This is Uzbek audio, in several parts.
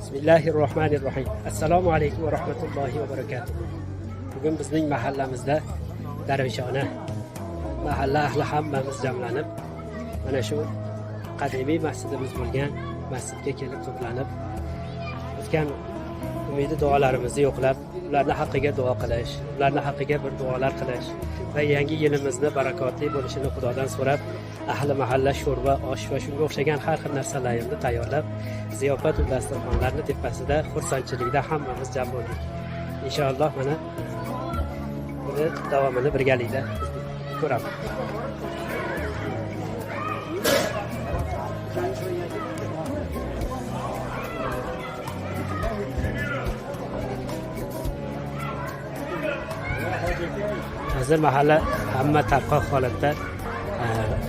Bismillahirrohmanirrohim. Assalomu alaykum va rahmatullohi va barakatuh. Bugun bizning mahallamizda Darvishona mahalla ahli hammamiz jamlanib, mana shu qadimiy masjidimiz bo'lgan masjidga kelib to'planib, o'tgan umidi duolarimizni yo'qlab, ularning haqqiga duo qilish, ularning haqqiga bir duolar qilish va yangi yilimizni barakotli bo'lishini Xudodan so'rab, ahli mahalla sho'rva, osh va shunga o'xshagan har xil narsalarni tayyorlab, ziyofat va dasturxonlarning tepasida xursandchilikda hammamiz jam bo'ldik. Inshaalloh mana buni davomini birgalikda ko'ramiz. Hozir mahalla hamma tarqoq holatda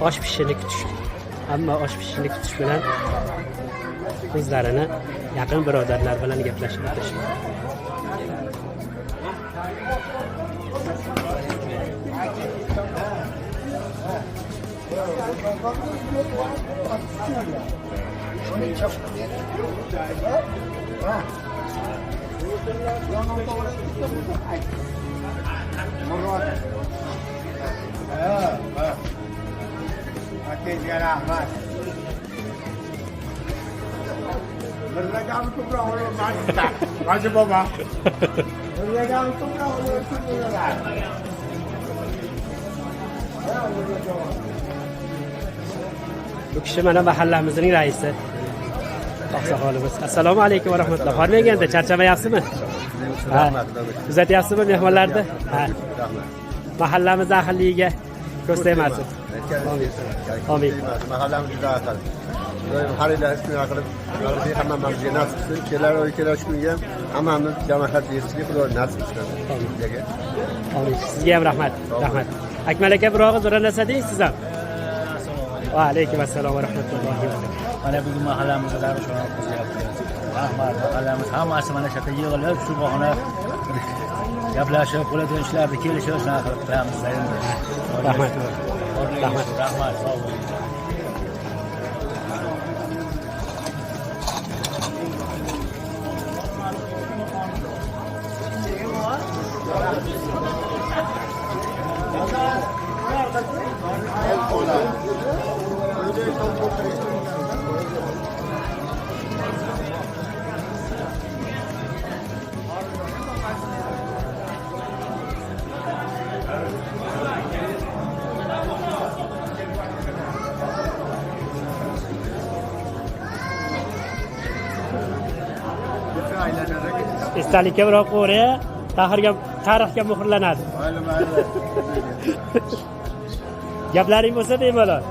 osh pishishini kutish. Hamma osh pishishini kutish bilan o'zlarini yaqin birodarlar bilan gaplashib o'tirishdi. Bu kishi mana mahallamizning raisi. Oqsoqolimiz. Assalomu alaykum va rahmatulloh. Hormaganda charchamayapsizmi? Ha. Kuzatyapsizmi mehmonlarni? Ha. Mahallamiz ahliga ko'z tegmasin. Amin. Mahallamiz juda aql. Xaridlar shunga qilib, hammamizga nasib qilsin. Kelash kunga hammamiz jamoat yetishlik Xudo nasib qilsin. Amin. Sizga ham rahmat. Rahmat. Akmal aka bir og'iz o'ranasan deysiz ham. Va alaykum assalom va rahmatullohi va barakatuh. Mana bugun mahallamizda shuna qizyapti. Rahmat, mahallamiz hammasi mana shu yerda yig'ilib, shu bahona gaplashib, bo'ladigan ishlarni kelishib, shuna qilib qilamiz endi. Rahmat. Rahmat. Rahmat, sog' bo'ling. Esdalikka biroq qo'riya, tarixga muhrlanadi. Gaplaring bo'lsa bemalol.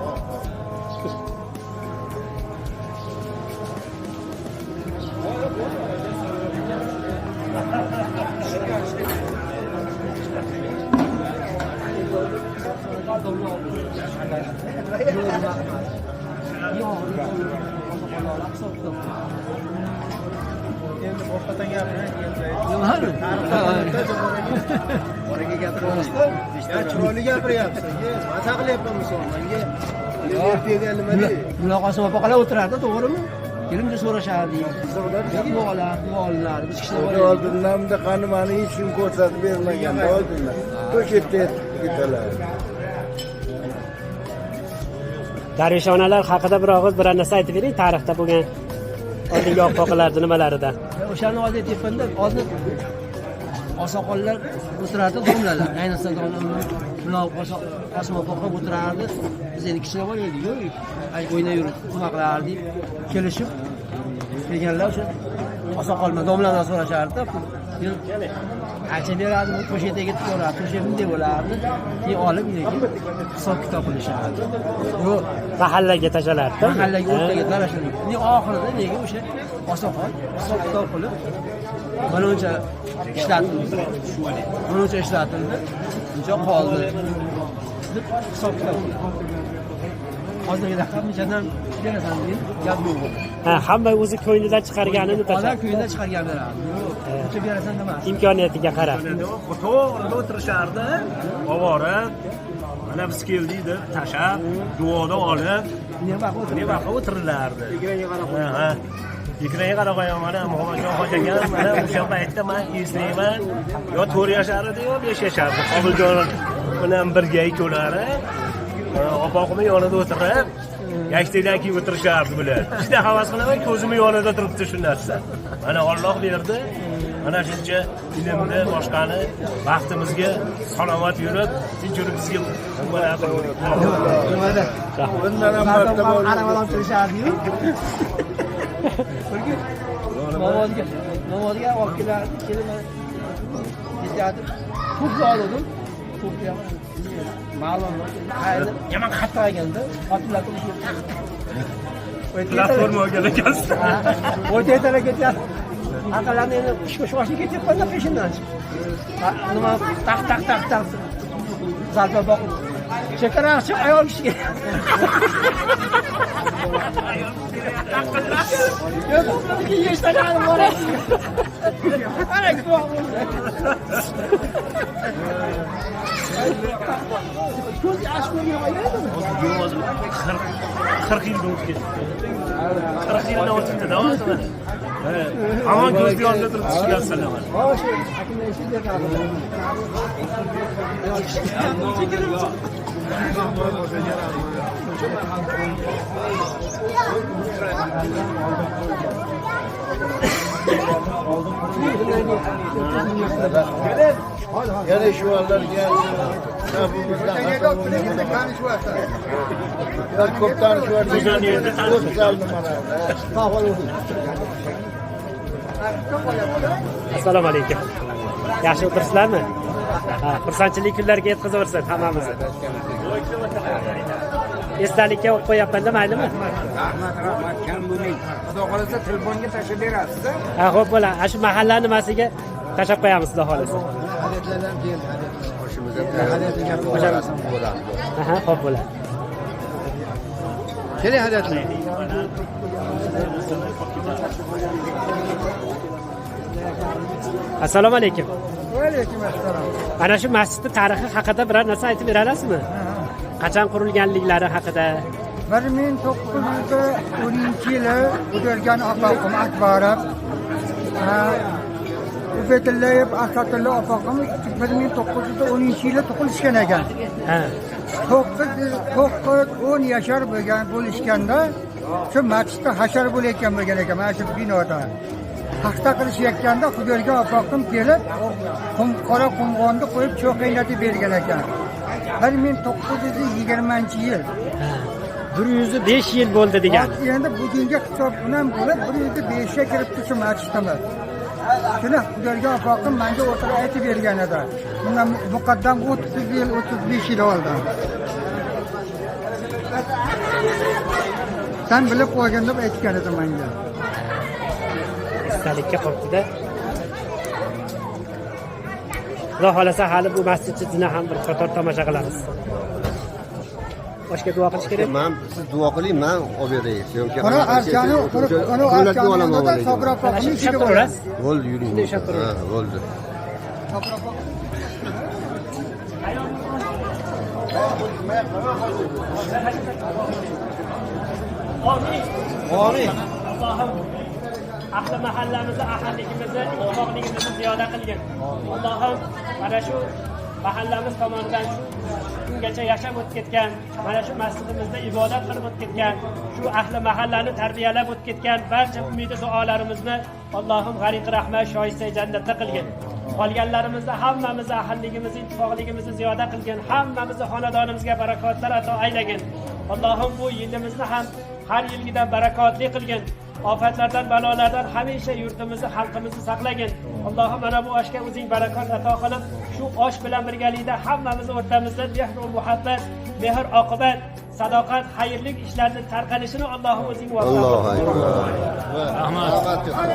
Endi boshqadan gapirang. Oraga gapiryapsizda, chiroyli gapiryapsiz. Maza qilyapman misol, menga ertaga nima deydi? Muloqot opaqalar o'tirardi, to'g'rimi? Kelimda so'rashardi. Duolar, biz kishilar Oldindan qani meni hech kim ko'rsatib bermaganda oldindan. To'shakda ketalar. Darvishonalar haqida bir og'iz bir narsa aytib bering, tarixda bo'lgan oldingi oqpoqalarni nimalaridan. o'shani oldin tepanda hozir osoqollar o'tirardi, domlalar. Ayniqsa osma opoqa o'tirardi. Biz endi kichkina bor edik-ku. O'ynab yurib, nima qilardik? Kelishib kelganlar o'sha osoqolma domladan so'rashardi. Aytib beradi, bu to'shakda ketib ko'radi, to'shak bunday bo'lardi. Keyin olib hisob kitob qilishardi. Bu Mahallaga tashalardi. mahallaga o'rtaga tarashadi. Oxirida nega o'sha osoqol hisob kitob qilib buncha ishlatildi. Buncha ishlatildi. Buncha qoldi. Deb hisob kitob qildi. Hozirgi raqam nechadan berasan deb gap yo'q. Ha, hamma o'zi ko'nglidan chiqarganini Odam tashlaydi. ko'nglidan chiqargan beradi. Necha berasan demas. Imkoniyatiga qarab. To'g'rida o'tirishardi. Ovora. Mana biz keldik deb tashab, duoda olib, Ne baqa ne baqa o'tirilardi. Ha. ekranga qarab qo'yaman, mana Muhammadjon hojaga mana o'sha paytda men eslayman, yo 4 yashar edi, yo 5 yashar edi. Qobiljon bilan birga ikkovlari opog'imning yonida o'tirib, yaktadan keyin o'tirishardi bular. Juda havas qilaman, ko'zimning yonida turibdi shu narsa. Mana Alloh berdi. Mana shuncha ilmni, boshqani vaqtimizga salomat yurib, tinchlik bizga bo'ladi. Nimada? Bundan ham martaba Aravadan turishardi-yu. Namozga olib kelardi, kelib ketadi. To'pga oldim. To'pga ma'lum qayda yomon xato qilganda xotinlar turishib platforma olgan ekansiz. o'ta ertalab ketyapti. Aqallarni endi shoshib ketyapti peshindan. Nima taq zarba boqib chekarachib ayol kishiga yeshtagan bor. Ko'z yosh ko'rmayapti. 40 yildan o'tib ketdi. 40 yildan o'tibdi, davomida. Hamon ko'zga olib turib tushgansan. Xo'sh, akamga ish beradi. yana shu yerlarga ko'p tanishyapti. Assalomu alaykum. Yaxshi o'tiribsizlarmi? Ha, xursandchilik kunlarga yetkazaversin hammamizni. Esdalikka olib qo'yapman-da, maylimi? Rahmat, kam bo'lmang. Xudo xolasa telefonga tashlab berasiz. Ha, xo'p bo'ladi. Ana shu mahalla nimasiga tashlab qo'yamiz, xudo xolasa. Aha, xo'p bo'ladi. Keling, hadatlar. Assalomu alaykum. Va alaykum assalom. Ana shu masjidning tarixi haqida biror narsa aytib berasizmi? Qachon qurilganliklari haqida? 1910-yili Udargan opaqim Akbarov, Ubaydullayev Asadulla opaqim 1910-yili tug'ilishgan ekan. Ha. 9-10 yashar bo'lishganda shu masjidda hashar bo'layotgan bo'lgan ekan, mana shu binoda. Paxta qilishayotganda Xudoyga opaqim kelib, qora qumg'onni qo'yib cho'q qaynatib bergan ekan. 1920-yil. 105 yil bo'ldi degan. Endi bugungi hisob bilan bo'lib 105 ga kiribdi shu masjidimiz. Shuni Xudoyga opaqim menga o'tirib aytib bergan edi. Bundan muqaddam 30 yil, 35 yil oldin. Sen bilib qo'ygan deb aytgan edi menga. Esdalikka qolibdi-da. Xudo xolasa hali bu masjidni ham bir qator tomosha qilamiz. Boshqa duo qilish kerak. Men siz duo qiling, men olib beray. Qora archani, qora archani sabra qo'yib Ishab turasiz. Bo'ldi, yuring. Ha, bo'ldi. Amin. Allohim ahli mahallamizni, ahilligimizni, ittifoqligimizni ziyoda qilgin. Allohim mana shu mahallamiz tomonidan shu kungacha yashab o'tib ketgan, mana shu masjidimizda ibodat qilib o'tib ketgan, shu ahli mahallani tarbiyalab o'tib ketgan barcha umid duolarimizni Allohim g'ariq rahmat shoyista jannatda qilgin. Qolganlarimizni hammamizni ahilligimizni, ittifoqligimizni ziyoda qilgin. Hammamizni xonadonimizga barakotlar ato aylagin. Allohim bu yilimizni ham har yilgidan barakotli qilgin. Ofatlardan, balolardan hamisha yurtimizni, xalqimizni saqlagin. Allohim mana bu oshga o'zing barakot ato qilib, shu osh bilan birgalikda hammamiz o'rtamizda mehr va muhabbat, mehr oqibat, sadoqat, xayrlik ishlarning tarqalishini Allohim o'zing muvaffaq qil. Allohu akbar.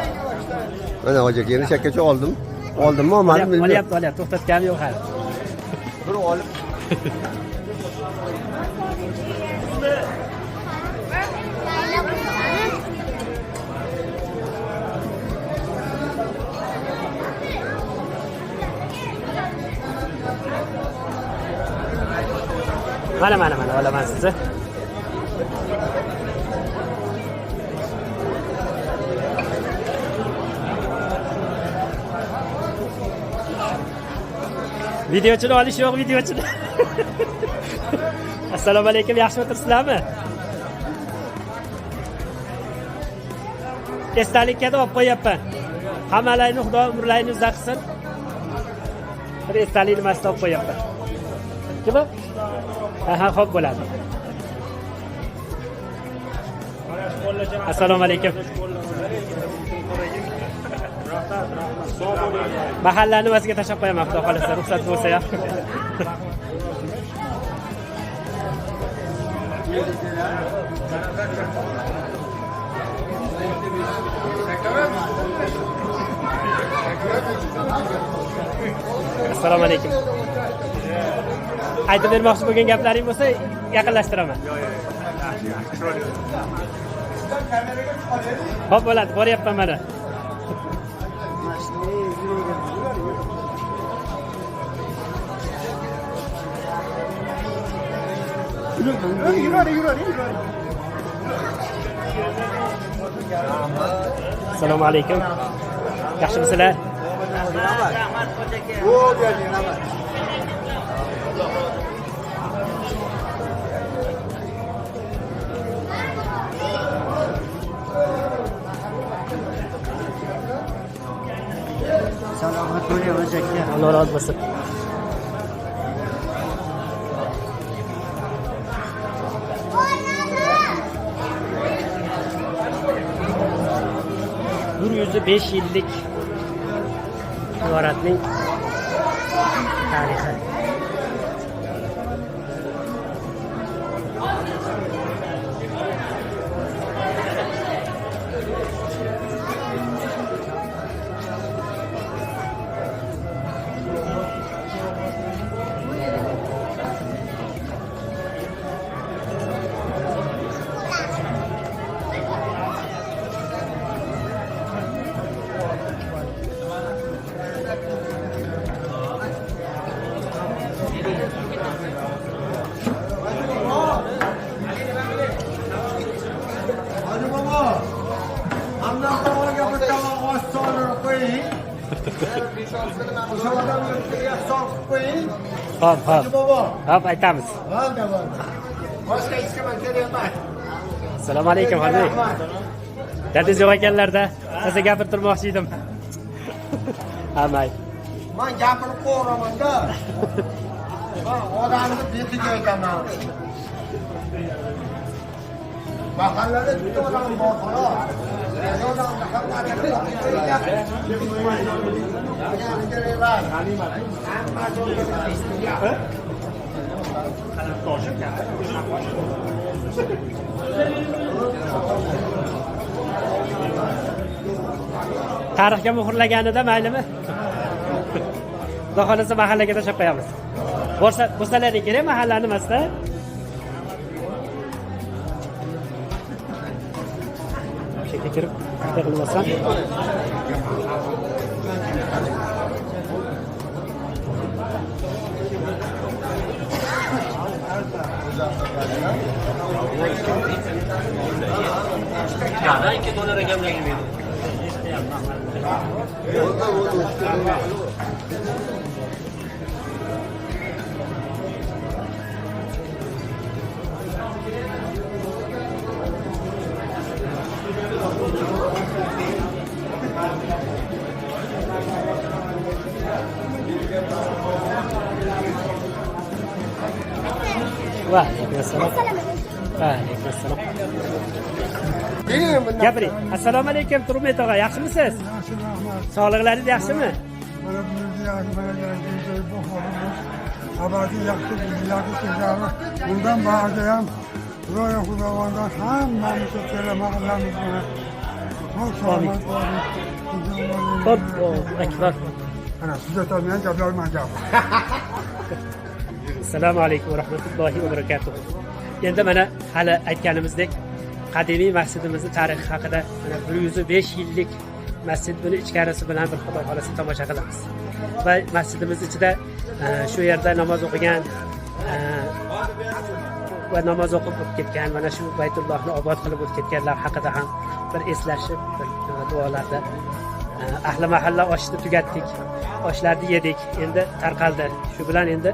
Mana hojaga yana chakkacha oldim. Oldimmi, olmadim bilmayman. Olyapti, to'xtatganim yo'q hali. Bir olib Mana olaman sizni. Videochini olish yo'q, videochini. Assalomu alaykum, yaxshi o'tiribsizlarmi? Esdalikka olib qo'yapman. Hammalarni Xudo umrlarini uzoq qilsin. Bir esdalik nimasini olib qo'yapman. Kimi? Ha, xo'p bo'ladi. Assalomu alaykum. Mahallani o'ziga tashlab qo'yaman, xudo xolasa, ruxsat bo'lsa ham. Assalomu alaykum. Aytib bermoqchi bo'lgan gaplaring bo'lsa, yaqinlashtiraman. Xo'p bo'ladi, boryapman mana. Assalomu alaykum. Yaxshimisizlar? Salomat bo'lamiz aka. Alloh rozi bo'lsin. ...105 yillik iboratning tarixi. Hop, aytamiz. Assalomu alaykum, Xolbek. Dadingiz yo'q ekanlarda, siz gapirtirmoqchi edim. Hamay. Men gapirib qo'yramanda. Men odamni betiga aytaman. Mahallada bitta odam bor, xolos. Odamni tarixga muhrlaganida maylimi? Xudo xolasa mahallaga tashlab qo'yamiz. Bo'lsalaring kerak mahallani emasda. Shekilga kirib, qilmasam. Ya, $2 egamlagan. Waalaikumsalam. Waalaikumsalam. Gapiring. Assalomu alaykum, Turmet og'a, yaxshimisiz? Sog'liqlaringiz yaxshimi? Abadiy yaxshi bo'ladi. Bundan ba'zi ham Xudoyo Xudovandan hammamizni kelamaganlarimiz bilan sog'lom bo'ling. Allohu akbar. Ana siz aytolmagan gaplar men gapim. Assalomu alaykum va rahmatullohi va barakatuh. Endi mana hali aytganimizdek qadimiy masjidimizni tarixi haqida mana 105 yillik masjid buni ichkarisi bilan bir xudo xolasa tomosha qilamiz. Va masjidimiz ichida shu yerda namoz o'qigan va namoz o'qib ketgan, mana shu Baytullohni obod qilib o'tib ketganlar haqida ham bir eslashib, bir duolarda ahli mahalla oshni tugatdik, oshlarni yedik, endi tarqaldi. Shu bilan endi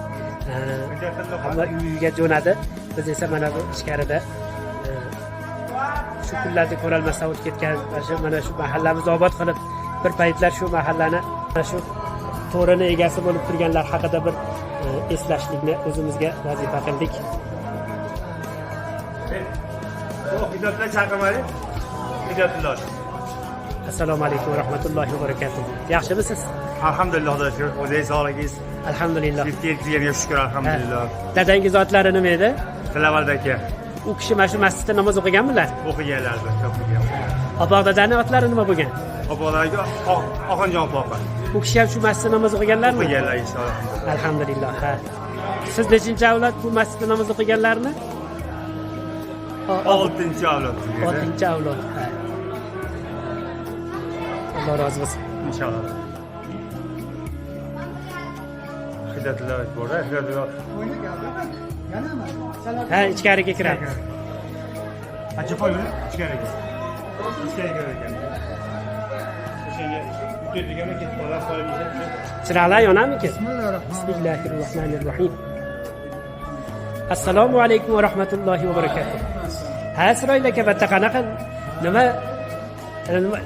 hamma uyiga jo'nadi. Biz esa mana bu ichkarida shu kunlarni ko'rolmasdan o'tib ketgan mana shu mahallamizni obod qilib, bir paytlar shu mahallani mana shu to'rini egasi bo'lib turganlar haqida bir eslashlikni o'zimizga vazifa qildik. Hidotlar chaqirmaylik. Hidotlar. Assalomu alaykum va rahmatullohi va barakatuh. Yaxshimisiz? Alhamdulillah, Xudoga shukr. O'zingiz sog'ligingiz. Alhamdulillah. Yetganiga shukr, alhamdulillah. Dadangiz otlari nima edi? Tilavat aka. U kishi mana shu masjidda namoz o'qiganmilar? O'qiganlar, o'qigan. Opoq dadani otlari nima bo'lgan? Opoqlarga Oxonjon opoqi. U kishi ham shu masjidda namoz o'qiganlarmi? O'qiganlar inshaalloh. Alhamdulillah. Ha. Siz nechinchi avlod bu masjidda namoz o'qiganlarni? 6-chi avlod. 6-chi avlod. Ha. Alloh rozi bo'lsin. İnşallah. Hidotlar bor, hidotlar. Ha, ichkariga kiramiz. Acha qo'ying, ichkariga. Ichkariga ekan. O'shanga o'tadiganlar ketib qolib qoladi. Chiroqlar yonamiki? Bismillahirrohmanirrohim. Bismillahirrohmanirrohim. Assalomu alaykum va rahmatullohi va barakatuh. Ha, Isroil aka, batta qanaqa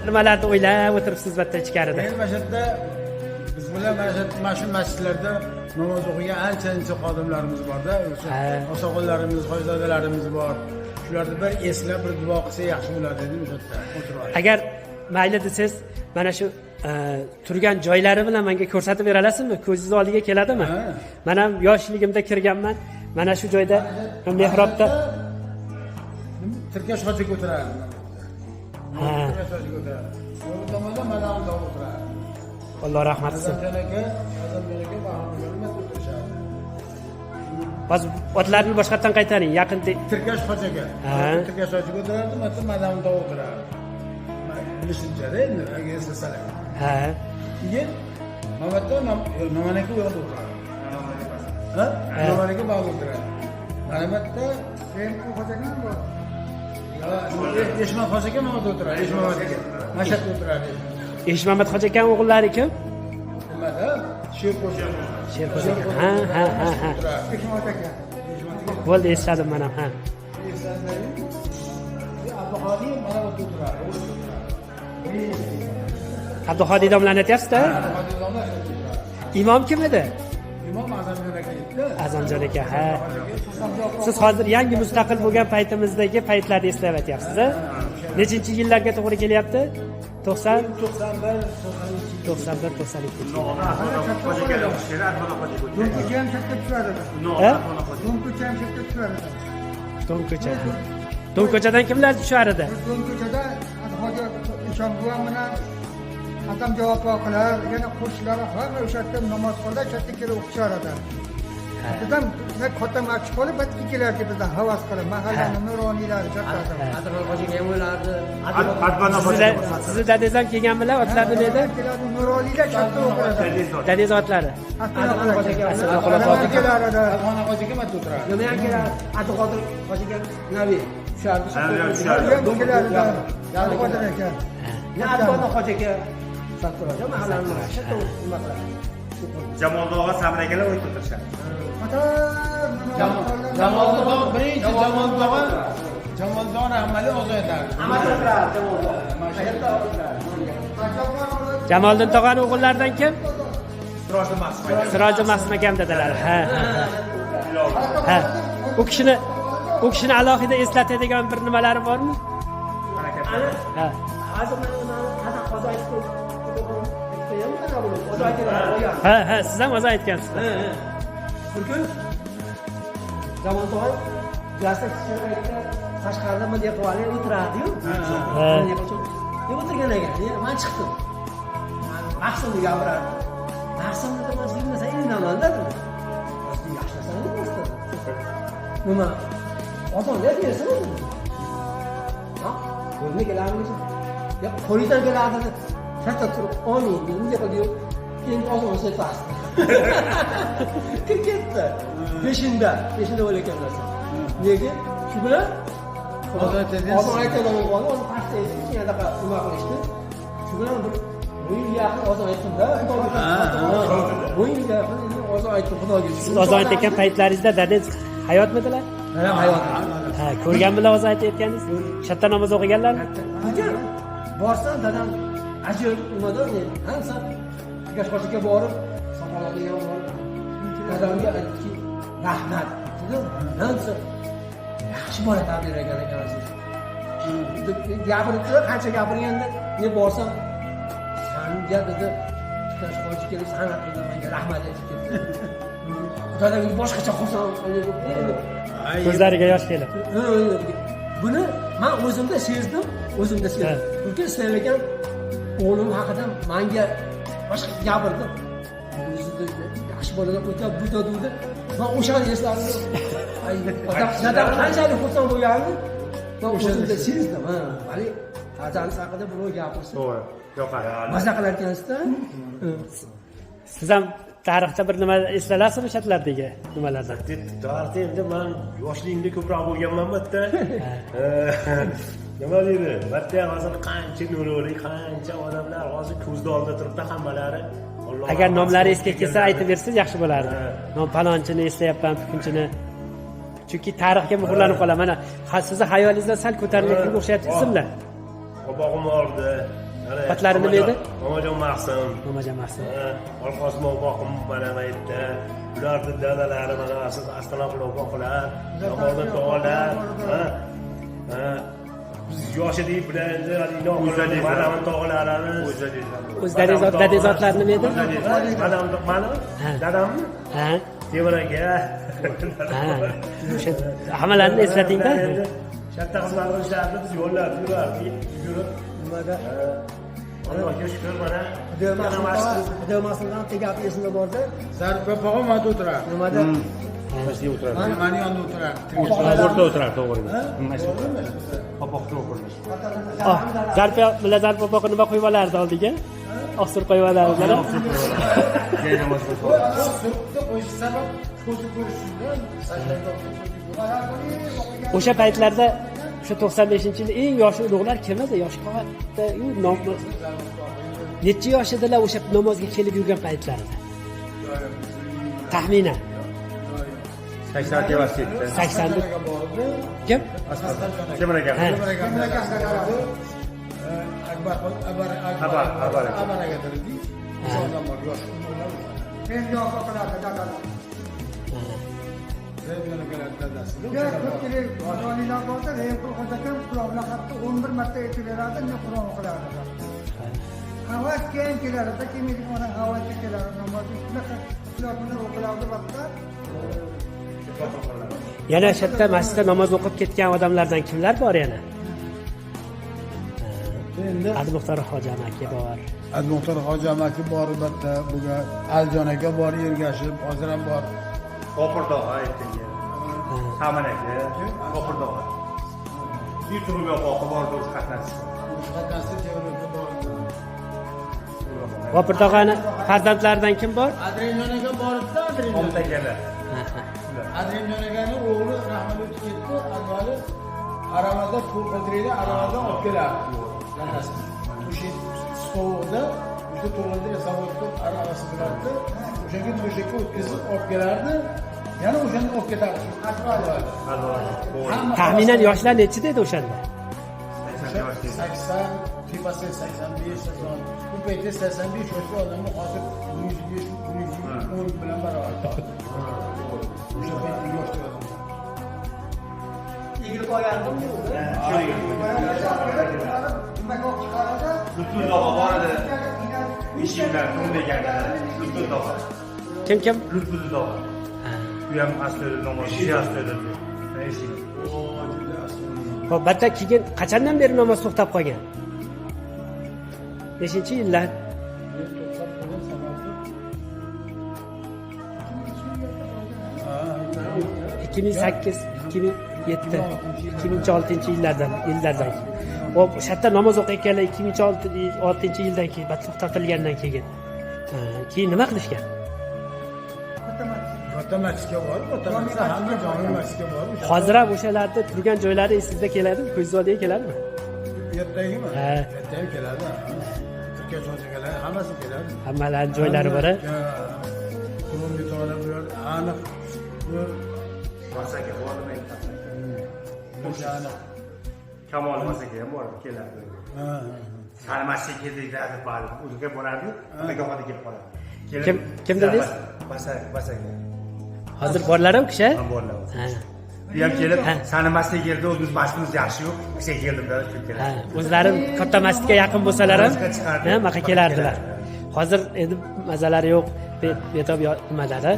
nimalarni o'ylab o'tiribsiz batta ichkarida? Men masjidda biz bilan mana shu masjidlarda namoz o'qigan ancha xodimlarimiz borda, o'sha oqsoqollarimiz, hojizodalarimiz bor. Shularni bir eslab bir duo qilsa yaxshi bo'ladi dedim o'sha yerda o'tirib. Agar mayli desangiz, mana shu turgan joylari bilan menga ko'rsatib bera olasizmi? Ko'zingiz oldiga keladimi? Men ham yoshligimda kirganman. Mana shu joyda mehrobda Tirkash hojiga o'tiradi. Ha. Tirkash hojiga o'tiradi. Bu tomonda madamda o'tiradi. Alloh rahmat qilsin. Azamjonaga bahorlarga o'tirishadi. Hozir otlarni boshqatdan qaytaring, yaqinda. Tirkash hojiga. Ha. Tirkash hojiga o'tiradi, mana madamda o'tiradi. Bilishimcha endi agar eslasalar. Ha. Keyin Mamatda Nomanaka u yoqda o'tiradi. Ha? Nomanaka bog'da o'tiradi. Mamatda Sen u xo'jagan bor. Eshmat hoji aka Mamatda o'tiradi. Eshmat hoji aka. Mashhadda o'tiradi. Eshmamat hoji aka o'g'illari kim? Nimada? Sherpo'sha. Sherpo'sha aka. Ha. Hikmat aka. Bo'ldi, esladim men ham. Ha. Abduhodiy mana bu o'tiradi. Abduhodiy domlani aytyapsiz-da? Imom kim edi? Imom Azamjon aka edi. Azamjon aka. Ha. Siz hozir yangi mustaqil bo'lgan paytimizdagi paytlarni eslab aytyapsiz-a? Nechinchi yillarga to'g'ri kelyapti? 90 91 92. Do'mko'cha ham katta tushadi. Ha? Do'mko'cha ham katta tushadi. Do'mko'cha. Do'mko'chadan kimlar tushar edi? Do'mko'chada hoji Eshonbuva bilan Atam javob qilar, yana qo'shnilari hamma o'sha yerda namoz qilib, chatda kelib o'qishar edi. Bizdan katta masjid qolib, batki kelardi bizdan havas qilib, mahallani nuroniylari chaqqadi. Adirxon hojiga ham o'lardi. Sizni dadangiz ham kelganmilar, otlarni dedi? Keladi, nuroniylar chatta o'qiradi. Dadangiz otlari. Adirxon hojiga kelar edi. Alxon hojiga matda o'tiradi. Nima ham keladi? Adirxon hojiga nabiy tushardi. Ham keladi. Yalqodir aka. Ya Adirxon hojiga sattiradi. Mahallani shatto nima qiladi? Jamolda og'a Samir akalar o'yib o'tirishadi. Jamolda birinchi Jamolda amaliy o'zi aytadi. Amal o'tiradi. Jamoliddin tog'ani o'g'illaridan kim? Sirojul Mahsum. Sirojul Mahsum akam dedilar. Ha. Ha. U kishini alohida eslatadigan bir nimalari bormi? Ha. Ha, siz ham o'zi aytgansiz. Bir kun Jamol tog'ay plastik shirkatda Qashqarda bunday qilib o'tiradi-yu. O'tirgan ekan. Men chiqdim. Maqsumni gapiradi. Maqsumni demas, bilmasa indamanda dedi. Yaxshisan bo'lsa. Nima? Odamlar bersin dedi. Ha? Qo'lni kelarmiz. Ya qo'lidan keladi. Katta turib, "Oning" bunday qilib, keyin ozon sepasi. Ketdi. Peshinda o'lakan narsa. Nega? Shu bilan Ozon aytadigan o'g'lni pastda edi, yana nima qilishdi. Shu bilan bir o'yinga yaqin ozon aytdim-da. O'yinga yaqin ozon aytdim Xudoga shukr. Siz ozon aytayotgan paytlaringizda dadangiz hayotmidilar? Ha, hayot. Ha, ko'rganmilar ozon aytayotganingiz? Shatta namoz o'qiganlarmi? Borsam dadam ajib nimada hamsa Gashqochiga borib soqollarga borib dadamga aytdiki rahmat dedim. Hamsa yaxshi bola tabir ekan ekansiz. Gapiribdi, qancha gapirganda men borsam senga dedi Gashqochi kelib san'at qilib menga rahmat aytib ketdi. Dadam boshqacha xursand qilib Ko'zlariga yosh kelib. Buni men o'zimda sezdim. Chunki ishlagan o'g'lim haqida menga boshqa gapirdi. O'zida yaxshi bolalar o'ta buta dedi. Men o'shani esladim. Dadam qanchalik xursand bo'lganini men o'zimda sezdim. Hali farzand haqida birov gapirsa. To'g'ri. Yoqadi. Maza qilar ekansizda. Siz ham tarixda bir nima eslalasizmi shatlardagi nimalardan? Tarixda endi men yoshligimda ko'proq bo'lganman bu yerda. Nima deydi? Bitta hozir qancha nurli, qancha odamlar hozir ko'zda oldida turibdi hammalari. Agar nomlari esga kelsa aytib bersangiz yaxshi bo'lardi. Men palonchini eslayapman, tukunchini. Chunki tarixga muhrlanib qolaman. Mana sizni hayolingizdan sal ko'tarilayotganga o'xshayapti ismlar. Obog'im bordi. Patlari nima edi? Momajon Maqsim. Momajon Maqsim. Orqasida obog'im mana bu yerda. Ularni dadalari mana astronomlar obog'lar, namozda tog'lar. Biz yosh edik bilan endi mana tog'larimiz. O'zlaringiz zotlar nima edi? Dadammi? Ha. Temir aka. Ha. O'sha hammalarni eslating-da. Katta xizmat qilishardi, biz yo'llarda yurardik. Yurib Nimada? Allohga shukr mana. Xudomasdan tegab esimda borda. Zarba pog'om mada o'tiradi. Nimada? Mashina o'tiradi. Mani yonida o'tiradi. O'rta o'tiradi, to'g'ri. Qopoqda o'tirdi. Zarpa bilan zarpa poqini nima qo'yib olardi oldiga? Oqsur qo'yib olardilar. Joy namoz o'qib. O'sha sabab ko'zi ko'rishdan O'sha paytlarda o'sha 95-yilda eng yosh ulug'lar kim edi? Yosh qavatda, necha yosh edilar o'sha namozga kelib yurgan paytlarida? Taxminan 80 ga bosdi. 80 kim? Temir aka. Akbar aka dedi. O'shadan bor yosh. Men yo'q qiladi dadam. Ko'pchilik ozoniylar bo'lsa, Qur'ondan quloqlar hatto 11 marta aytib beradi, men Qur'on o'qiladi. Havas keyin keladi, keyin mana havas keladi, namoz ularni o'qiladi vaqtda. Yana o'sha yerda masjidda namoz o'qib ketgan odamlardan kimlar bor yana? Admuxtor Hoji amaki bor. Admuxtor Hoji amaki bor, albatta. Buga Aljon aka bor, Ergashib, hozir ham bor. Qo'pirdog' aytdingiz. Saman aka, Qo'pirdog'. Bir turib yo'q bor o'z qatnashdi. Qo'pirdog'ani farzandlaridan kim bor? Adrian aka boribdi, Adrian. Omtakalar. Adrian akani o'g'li rahmat o'tib ketdi, avvali aravada pul qidiraydi, aravadan olib kelardi. O'sha stovda o'sha to'g'rida zavodda aravasi bilardi. O'shanga to'shakka o'tkazib olib kelardi. Yana o'shani olib ketardi. Taxminan yoshlar nechida edi o'shanda? 80, tepasi 85 son. Bu paytda 85 yoshli odamni hozir 105, 110 bilan barobar. O'sha paytda yoshli odam. Egilib qolgandim. Lutfulloh bor edi. Ishimlar undaganlar. Lutfulloh. Kim? Lutfulloh. Bu ham aslida namoz shiyasida. Xo'p, batta keyin qachondan beri namoz to'xtab qolgan? 5-yillar. 2008, 2007, 2006-yillardan. Hop, o'sha yerda namoz o'qiyotganlar 2006-yildan keyin to'xtatilgandan keyin. Keyin nima qilishgan? Katta masjidga borib, katta masjid hamma jami masjidga borib. Hozir ham o'shalarda turgan joylari esingizda keladimi? Ko'z oldiga keladimi? Yerdagimi? Ha. Yerda keladi. hocalar hammasi keladi. Hammalarning joylari bor. Qulunli tog'lar bular aniq. Bu Masaga bormay. aniq. Kamol masaga ham borib keladi. Ha. Sarmasga keldilarda bor. O'ziga boradi, nikohga kelib qoladi. Kim dedingiz? Masak. Hozir borlar-ku kishi? Ham borlar. Ha. Bu ham kelib, sani masjidga keldi, o'zimiz masjidimiz yaxshi yo'q. Sen keldim-da, shu keladi. Ha, o'zlari katta masjidga yaqin bo'lsalar ham, maqa kelardilar. Hozir endi mazalari yo'q, betob nimalari.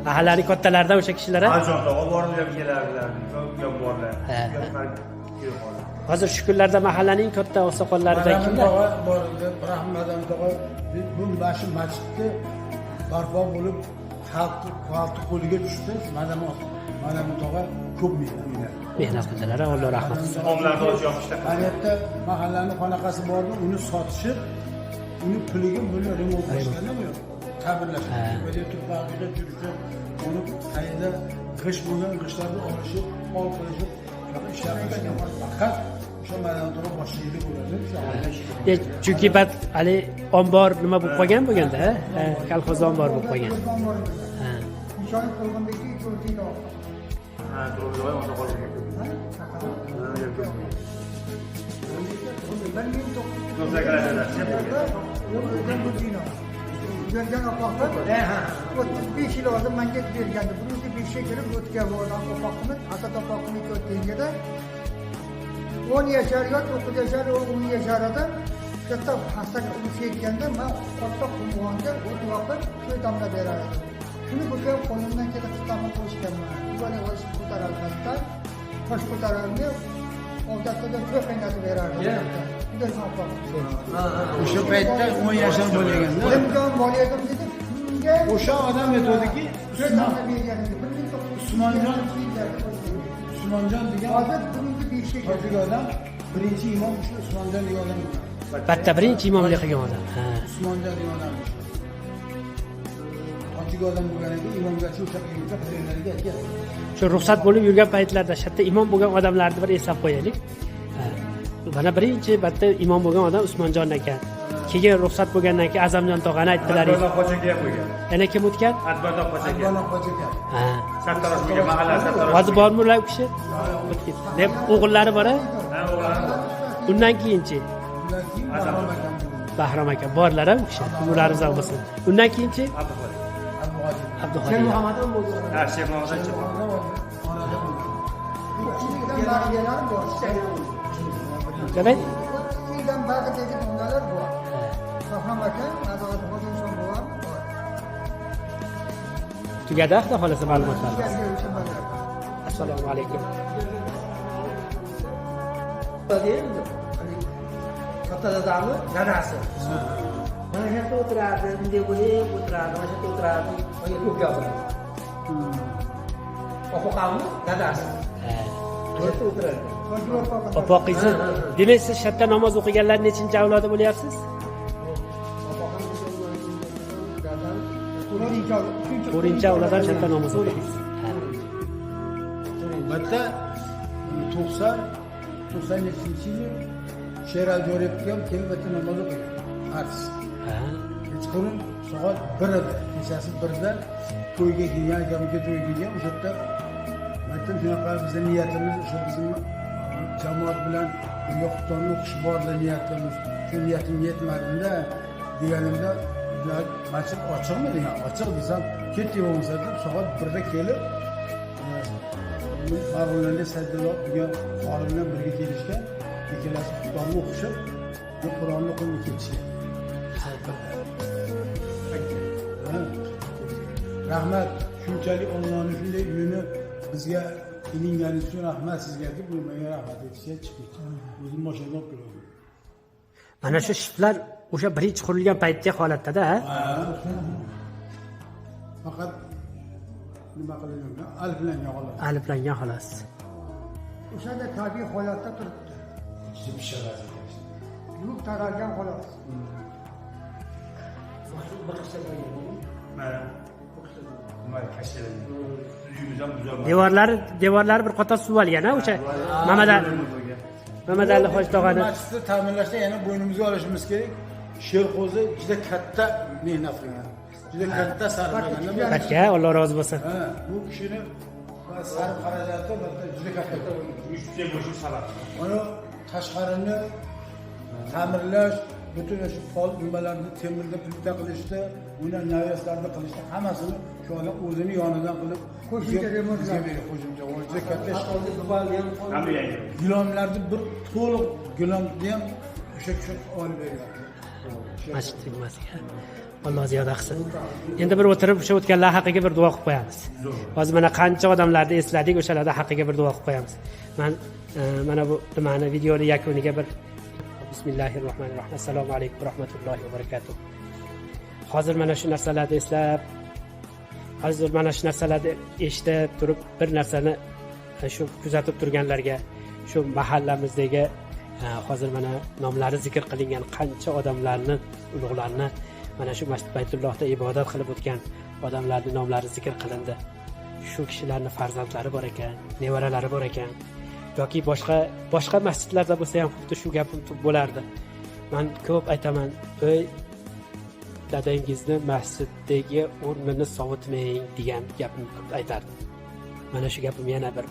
Mahallaning kattalaridan o'sha kishilar ham. Anjon tog'a borib ham kelardilar, ko'p borlar. Hozir shu kunlarda mahallaning katta oqsoqollaridan kimlar? Bor edi, Rahmadam tog'a bu mashu masjidni barpo bo'lib xalq qo'liga tushdi. Madam tog'a ko'p Mehnat qildilar, Alloh rahmat qilsin. Omlarda o'chyoqishda. Hayotda mahallaning qonaqasi bordi, uni sotishib, uni puliga buni remont qilishganda bu ta'mirlash. Böyle tuproqqa tushib, uni qayda g'ish bo'lgan g'ishlarni olishib, ol qilishib, ishlar qilishgan faqat o'sha madam tog'a boshchilik bo'ladi, o'sha oila ishi. Chunki bat hali ombor nima bo'lib qolgan bo'lganda, kolxoz ombor bo'lib qolgan. Ha. Nishon qilgandagi 4 yil oldi. Ha, to'g'ri, o'sha qolgan. Bergan opoqim 35 yil oldin menga bergandi. Buniki 5 ga kirib o'tgan bo'lgan opoqimiz, asad opoqimiz 4 yilda 10 yashar yoki 9 yashar, 10 yashar edi. Katta hastaga urushayotganda men katta qumg'onga o't yoqib shu damda berar edim. Shuni bo'lgan qo'limdan kelib qistamni qo'shganman. Buni o'z ko'taralmasdan, tosh ko'taralmay, odatda ko'p qaynatib berardim. Juda savob. O'sha paytda 10 yashar bo'lganda, Limjon bo'lgandim dedim. o'sha odam aytdiki, Usmonjon degan hozir buniki 5 ga hozirgi odam birinchi imom shu Usmonjon degan odam. Batta birinchi imomlik qilgan odam. Ha. Usmonjon degan odam. Hozirgi odam bo'lganiga imomgacha o'sha qiyincha qilganlarga aytgan. Shu ruxsat bo'lib yurgan paytlarda shatda imom bo'lgan odamlarni bir eslab qo'yaylik. Mana birinchi batta imom bo'lgan odam Usmonjon aka. Keyin ruxsat bo'lgandan keyin Azamjon tog'ani aytdilar. Adbardon qo'chaga ham qo'ygan. Yana kim o'tgan? Adbardon qo'chaga. Adbardon qo'chaga. Ha. Sartaroshga mahalla sartarosh. Hozir bormi ular u kishi? Deb o'g'illari bor-a? Ha, o'g'lari. Undan keyinchi Undan keyin Bahrom akam bo'ldi. Bahrom aka borlar-a u kishi. Umrlari uzoq bo'lsin. Undan keyinchi Abduholiy. Abduholiy. Muhammadam bo'ldi. Ha, Sheikh Muhammad. Onada bo'ldi. Demak, Sizdan bag'idagi dongalar bor. Soham aka, nazorat qiluvchi bo'lar. tugadi xudo xolasa ma'lumotlar. Assalomu alaykum. Katta dadamni dadasi. Mana shu yerda o'tirardi, bunday bo'lib o'tirardi, mana shu yerda o'tirardi. Oyga ko'p gapiradi. Opoqamni dadasi. Shu yerda o'tirardi. Opoqingiz, demak siz shatda namoz o'qiganlar nechinchi avlodi bo'lyapsiz? 4-chi avloddan shatda namoz o'qiysiz. Bitta 90-yil Sherali Jo'rayevga ham kelib bitta namoz o'qigan. Artist. Ha. Kechqurun soat 1 edi. Kechasi 1da to'yga kelgan, akamga to'yga kelgan. O'sha yerda aytdim, shunaqa bizning niyatimiz o'sha bizning jamoat bilan Yo'qotonni o'qish borda niyatimiz. Shu niyatim yetmadi-da deganimda ular masjid ochiqmi degan. Ochiq desam, ketdi bo'lmasa deb soat 1da kelib Farg'onada Saidullo degan xolim bilan birga kelishgan. Ikkalasi Qur'onni o'qishib, Qur'onni o'qib ketishgan. Rahmat, shunchalik Allohning shunday uyini bizga ilingani uchun rahmat sizga deb menga rahmat aytishga chiqib ketdi. O'zim boshimdan olib keldim. Mana shu shiftlar o'sha birinchi qurilgan paytdagi holatda-da, ha? Faqat nima qilingan? Aliflangan xolos. Aliflangan xolos. O'shanda tabiiy holatda turibdi. Yuk taralgan xolos. Devorlari bir qator suv olgan-a o'sha Mamadali Hoji tog'ani. Masjidni ta'mirlashda yana bo'ynimizga olishimiz kerak. Sherqo'zi juda katta mehnat qilgan. Juda katta sarflagan. Aka, Alloh rozi bo'lsin. Ha, bu kishini sarf xarajati juda katta. 300 bo'lishi sabab. Uni tashqarini ta'mirlash, butun shu pol nimalarni temirda plita qilishda, uni navaslarni qilishda hammasini shu odam o'zini yonidan qilib Qo'shimcha remontlar. qo'shimcha juda katta ish. Hamma yangi. Gilamlarni bir to'liq gilamni ham o'sha kishi olib bergan. Masjid tugmasiga. Alloh ziyoda qilsin. Endi bir o'tirib o'sha o'tganlar haqiga bir duo qilib qo'yamiz. Hozir mana qancha odamlarni esladik, o'shalarda haqiga bir duo qilib qo'yamiz. Men mana bu nimani videoni yakuniga bir Bismillahirrohmanirrohim. Assalomu alaykum va rahmatullohi va barakatuh. Hozir mana shu narsalarni eslab, hozir mana shu narsalarni eshitib turib, bir narsani shu kuzatib turganlarga, shu mahallamizdagi hozir mana nomlari zikr qilingan qancha odamlarni, ulug'larni mana shu Masjid Baytullohda ibodat qilib o'tgan odamlarning nomlari zikr qilindi. Shu kishilarning farzandlari bor ekan, nevaralari bor ekan, yoki boshqa masjidlarda bo'lsa ham xuddi shu gapim bo'lardi. Men ko'p aytaman, "Ey dadangizni masjiddagi o'rnini sovutmang" degan gapni ko'p aytardim. Mana shu gapim yana bir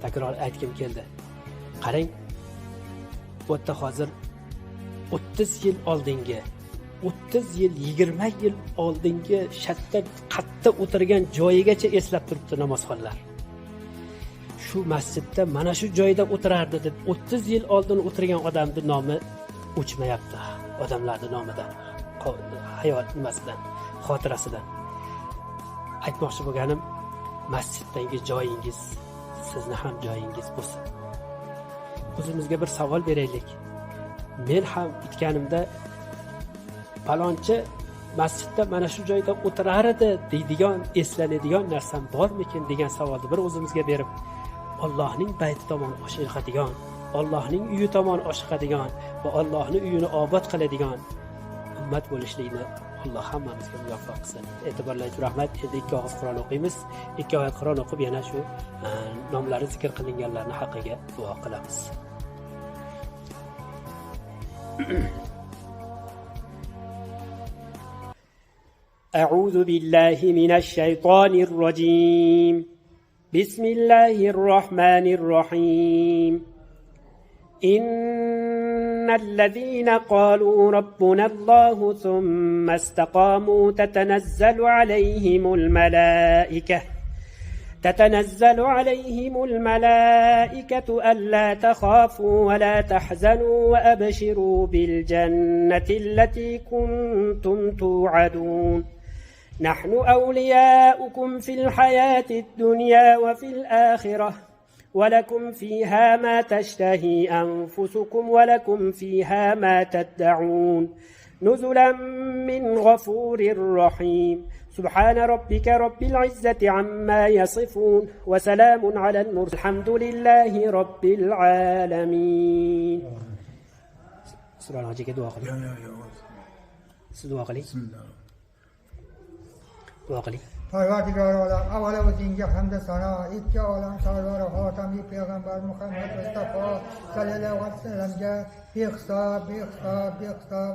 takror aytgim keldi. Qarang, bu yerda hozir 30 yil oldingi 30 yil, 20 yil oldingi shatda qatta o'tirgan joyigacha eslab turibdi namozxonlar. Shu masjidda mana shu joyda o'tirardi deb 30 yil oldin o'tirgan odamning nomi o'chmayapti. Odamlarning nomidan, hayot nimasidan, xotirasidan. Aytmoqchi bo'lganim, masjiddagi joyingiz sizni ham joyingiz bo'lsin. O'zimizga bir savol beraylik. Men ham bitganimda palonchi masjidda mana shu joyda o'tirar edi deydigan, eslanadigan narsam bormikin degan savolni bir o'zimizga berib, Allohning bayti tomon oshiqadigan, Allohning uyi tomon oshiqadigan va Allohning uyini obod qiladigan ummat bo'lishlikni Alloh hammamizga muvaffaq qilsin. E'tiborlarga rahmat. Endi 2 og'iz Qur'on o'qiymiz. 2 oyat Qur'on o'qib yana shu nomlari zikr qilinganlarning haqqiga duo qilamiz. أعوذ بالله من الشيطان الرجيم. بسم الله الرحمن الرحيم. إن الذين قالوا ربنا الله ثم استقاموا تتنزل عليهم الملائكة ألا تخافوا ولا تحزنوا وأبشروا بالجنة التي كنتم توعدون. نحن أولياؤكم في الحياة الدنيا وفي الآخرة ولكم فيها ما تشتهي أنفسكم ولكم فيها ما تدعون نزلا من غفور رحيم. سبحان ربك رب العزة عما يصفون وسلام على المرسلين الحمد لله رب العالمين. سورة الحجة دعاء قليل. دعاء قليل. دعاء قليل. Parvardigor olam, avvalo o'zingga hamd sano, ikki olam sardori xotami payg'ambar Muhammad Mustafa sallallohu alayhi vasallamga behisob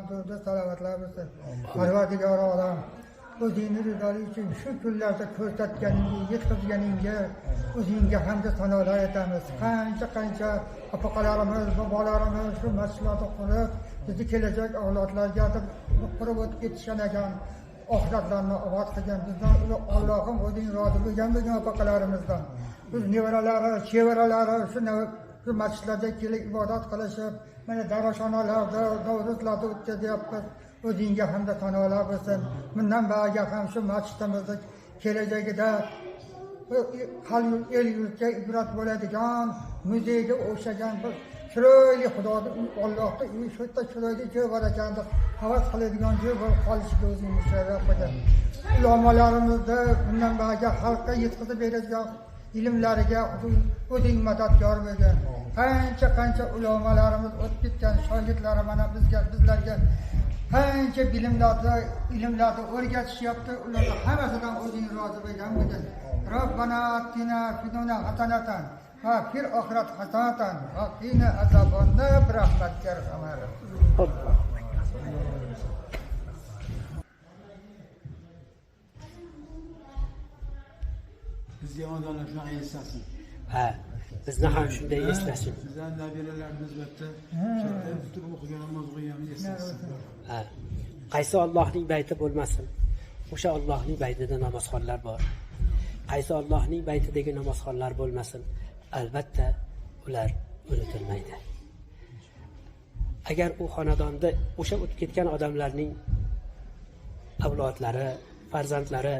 durud salovatlar bo'lsin. Parvardigor olam, o'zingni rizoligi uchun shu kunlarda ko'rsatganingga, yetkazganingga o'zingga hamd sanolar etamiz. Qancha opaqalarimiz, bobolarimiz shu masjidlarda qurib, bizni kelajak avlodlarga qurib o'tib ketishgan ekan. Oxiratlarni obod qilgan bizdan Allohim o'zing rozi bo'lgan opaqalarimizdan. Biz nevaralari, chevaralari shu masjidlarda kelib ibodat qilishib, mana daroshxonalarda, davruslarda o'tkazyapmiz. O'zingga hamda sanolar bo'lsin. Bundan ba'ga ham shu masjidimizda kelajagida el yurtga ibrat bo'ladigan, muzeyga o'xshagan bir chiroyli Xudoning Allohning uyi shu yerda chiroyli joy bor ekan deb havas qiladigan joy bo'lib qolishiga o'zing musharraf qilgin. Ulamolarimizni bundan ba'ga xalqqa yetkazib beradigan ilmlariga o'zing madadkor bo'lgin. Qancha ulamolarimiz o'tib ketgan shogirdlari mana bizlarga qancha ilmlarni o'rgatishyapti. Ularning hammasidan o'zing rozi bo'lgan bo'lgin. Robbana atina fid dunya hasanatan va fil oxirati hasanatan va qina azobannar bi rahmatika arhamar. sizga odamlar shunaqa eslasin. Ha, bizni ham shunday eslasin. Sizdan nabiralarimiz bu yerda turib o'qigan namoz o'qiganimiz eslasin. Ha. Qaysi Allohning bayti bo'lmasin? O'sha Allohning baytida namozxonlar bor. Qaysi Allohning baytidagi namozxonlar bo'lmasin? Albatta ular unutilmaydi. Agar u xonadonda o'sha o'tib ketgan odamlarning avlodlari, farzandlari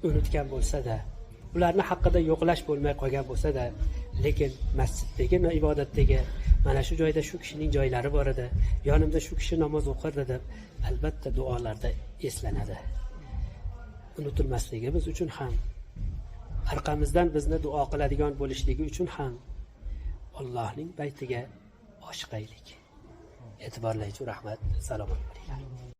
unutgan bo'lsa-da, ularni haqida yo'qlash bo'lmay qolgan bo'lsa-da, lekin masjiddagi ibodatdagi mana shu joyda shu kishining joylari bor edi, yonimda shu kishi namoz o'qirdi deb albatta duolarda eslanadi. Unutilmasligimiz uchun ham, orqamizdan bizni duo qiladigan bo'lishligi uchun ham Allohning baytiga oshiqaylik. E'tiborlaychi rahmat. Assalomu alaykum.